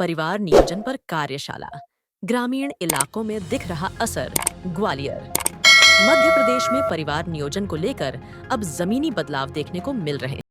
परिवार नियोजन पर कार्यशाला। ग्रामीण इलाकों में दिख रहा असर। ग्वालियर। मध्य प्रदेश में परिवार नियोजन को लेकर अब जमीनी बदलाव देखने को मिल रहे हैं।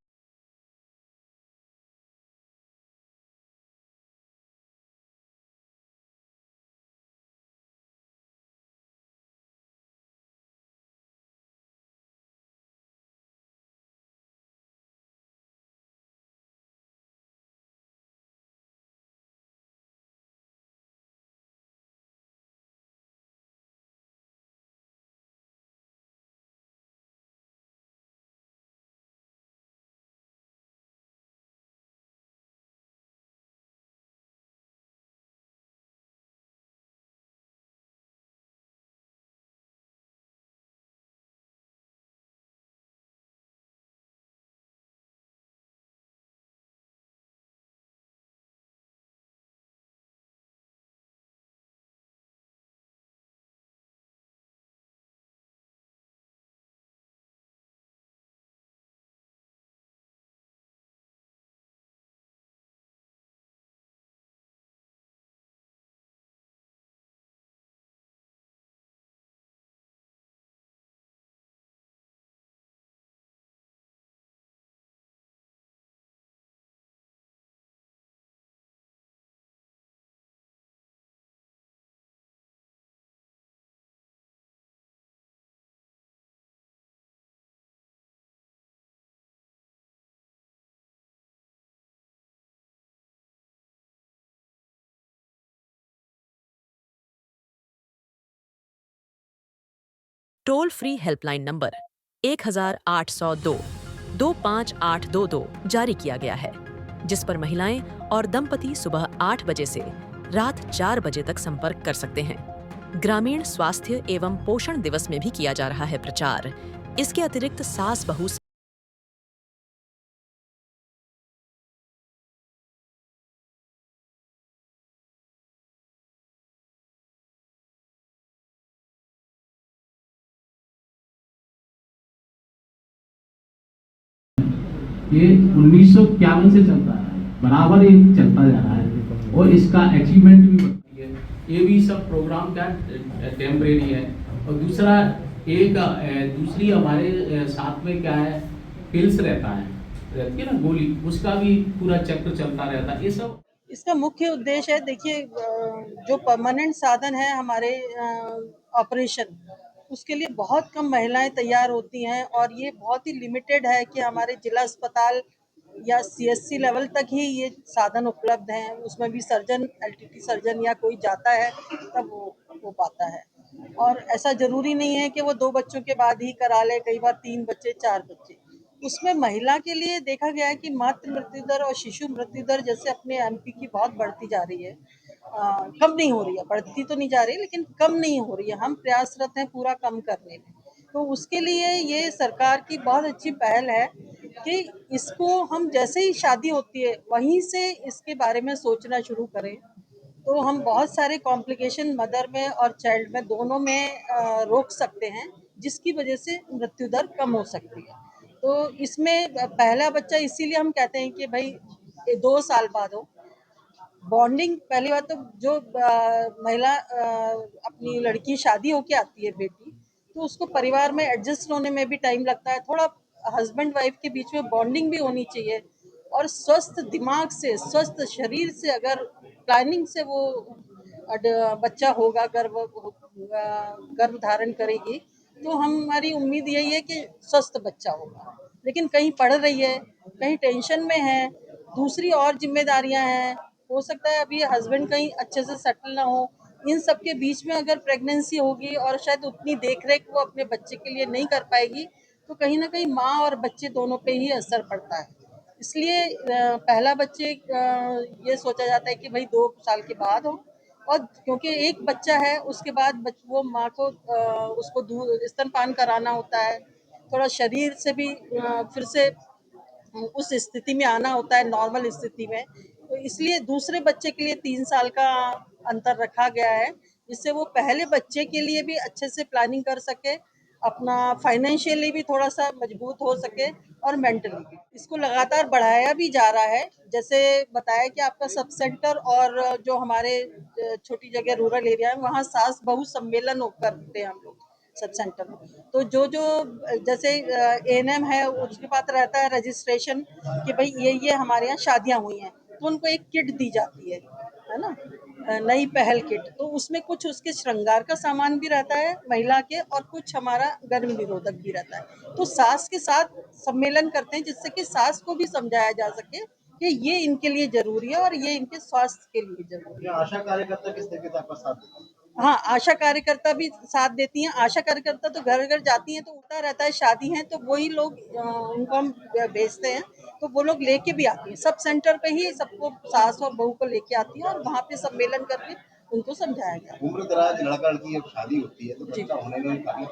टोल फ्री हेल्पलाइन नंबर 1802 25822 जारी किया गया है, जिस पर महिलाएं और दंपति सुबह 8 बजे से रात 4 बजे तक संपर्क कर सकते हैं। ग्रामीण स्वास्थ्य एवं पोषण दिवस में भी किया जा रहा है प्रचार। इसके अतिरिक्त सास बहू ये 1951 से चलता है, बराबर ये चलता जा रहा है और इसका अचीवमेंट भी बढ़ती है। ये भी सब प्रोग्राम का टेम्परेरी है। और दूसरा एक दूसरी हमारे साथ में क्या है, पिल्स रहती है ना गोली, उसका भी पूरा चक्र चलता रहता है। ये सब इसका मुख्य उद्देश्य है। देखिए, जो परमानेंट साधन है हमारे ऑपरेशन, उसके लिए बहुत कम महिलाएं तैयार होती हैं और ये बहुत ही लिमिटेड है कि हमारे जिला अस्पताल या सीएससी लेवल तक ही ये साधन उपलब्ध हैं। उसमें भी सर्जन, एलटीटी सर्जन या कोई जाता है तब वो हो पाता है। और ऐसा जरूरी नहीं है कि वो 2 बच्चों के बाद ही करा ले, कई बार 3 बच्चे, 4 बच्चे। उसमें महिला के लिए देखा गया है कि मातृ मृत्यु दर और शिशु मृत्यु दर जैसे अपने एमपी की बहुत बढ़ती जा रही है। कम नहीं हो रही है, बढ़ती तो नहीं जा रही लेकिन कम नहीं हो रही है। हम प्रयासरत हैं पूरा कम करने में। तो उसके लिए ये सरकार की बहुत अच्छी पहल है कि इसको हम जैसे ही शादी होती है वहीं से इसके बारे में सोचना शुरू करें, तो हम बहुत सारे कॉम्प्लिकेशन मदर में और चाइल्ड में दोनों में रोक सकते हैं, जिसकी वजह से मृत्यु दर कम हो सकती है। तो इसमें पहला बच्चा इसीलिए हम कहते हैं कि भाई 2 साल बाद हो। बॉन्डिंग पहली बात तो जो महिला अपनी लड़की शादी होके आती है बेटी, तो उसको परिवार में एडजस्ट होने में भी टाइम लगता है। थोड़ा हस्बैंड वाइफ के बीच में बॉन्डिंग भी होनी चाहिए और स्वस्थ दिमाग से, स्वस्थ शरीर से अगर प्लानिंग से वो बच्चा होगा, गर्भ धारण करेगी, तो हमारी उम्मीद यही है कि स्वस्थ बच्चा होगा। लेकिन कहीं पढ़ रही है, कहीं टेंशन में है, दूसरी और जिम्मेदारियां हैं, हो सकता है अभी हस्बैंड कहीं अच्छे से सेटल ना हो, इन सब के बीच में अगर प्रेगनेंसी होगी और शायद उतनी देख रेख वो अपने बच्चे के लिए नहीं कर पाएगी, तो कहीं ना कहीं माँ और बच्चे दोनों पे ही असर पड़ता है। इसलिए पहला बच्चे ये सोचा जाता है कि भाई 2 साल के बाद हो। और क्योंकि एक बच्चा है उसके बाद वो माँ को उसको दूध स्तनपान कराना होता है, थोड़ा शरीर से भी फिर से उस स्थिति में आना होता है, नॉर्मल स्थिति में। तो इसलिए दूसरे बच्चे के लिए 3 साल का अंतर रखा गया है, जिससे वो पहले बच्चे के लिए भी अच्छे से प्लानिंग कर सके अपना फाइनेंशियली भी थोड़ा सा मजबूत हो सके और मेंटली भी। इसको लगातार बढ़ाया भी जा रहा है। जैसे बताया कि आपका सब सेंटर और जो हमारे छोटी जगह रूरल एरिया है वहाँ सास बहू सम्मेलन करते हैं हम लोग सब सेंटर में। तो जो जो जैसे एएनएम है उसके पास रहता है रजिस्ट्रेशन कि भाई ये हमारे यहाँ शादियां हुई हैं, तो उनको एक किट दी जाती है ना, नई पहल किट। तो उसमें कुछ उसके श्रृंगार का सामान भी रहता है महिला के और कुछ हमारा गर्भ निरोधक भी रहता है। तो सास के साथ सम्मेलन करते हैं जिससे कि सास को भी समझाया जा सके कि ये इनके लिए जरूरी है और ये इनके स्वास्थ्य के लिए जरूरी है। आशा कार्यकर्ता किस तरीके से आपका साथ देते हैं? हाँ, आशा कार्यकर्ता भी साथ देती हैं। आशा कार्यकर्ता तो घर-घर जाती हैं, तो होता रहता है शादी है तो वही लोग उनको हम भेजते हैं, तो वो लोग लेके भी आती हैं। सब सेंटर पे ही सबको सास और बहू को लेके आती हैं और वहाँ पे सम्मेलन करके उनको समझाया जाता है। उम्र दराज लड़का लड़की जब शादी होती है तो जी। बच्चा होने में काफी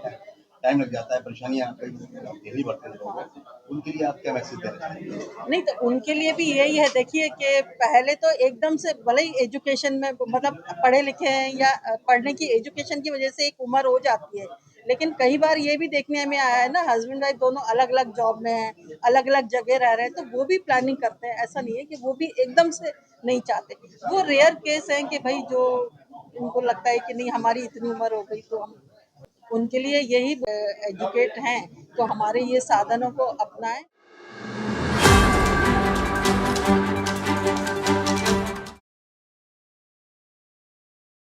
टाइम लग जाता है, परेशानियां कई झेलनी पड़ती हैं लोगों को। उनके लिए आप क्या मैसेज देना चाहेंगे? नहीं तो उनके लिए भी यही है, देखिए कि पहले तो एकदम से भले ही एजुकेशन में मतलब पढ़े लिखे हैं या पढ़ने की एजुकेशन की वजह से एक उम्र हो जाती है, लेकिन कई बार ये भी देखने में आया है ना, हस्बैंड वाइफ दोनों अलग अलग जॉब में हैं, अलग अलग जगह रह रहे हैं, तो वो भी प्लानिंग करते हैं। ऐसा नहीं है कि वो भी एकदम से नहीं चाहते। वो रेयर केस हैं कि भाई जो उनको लगता है कि नहीं हमारी इतनी उम्र हो गई तो हम, उनके लिए यही एजुकेट हैं तो हमारे ये साधनों को अपनाएं।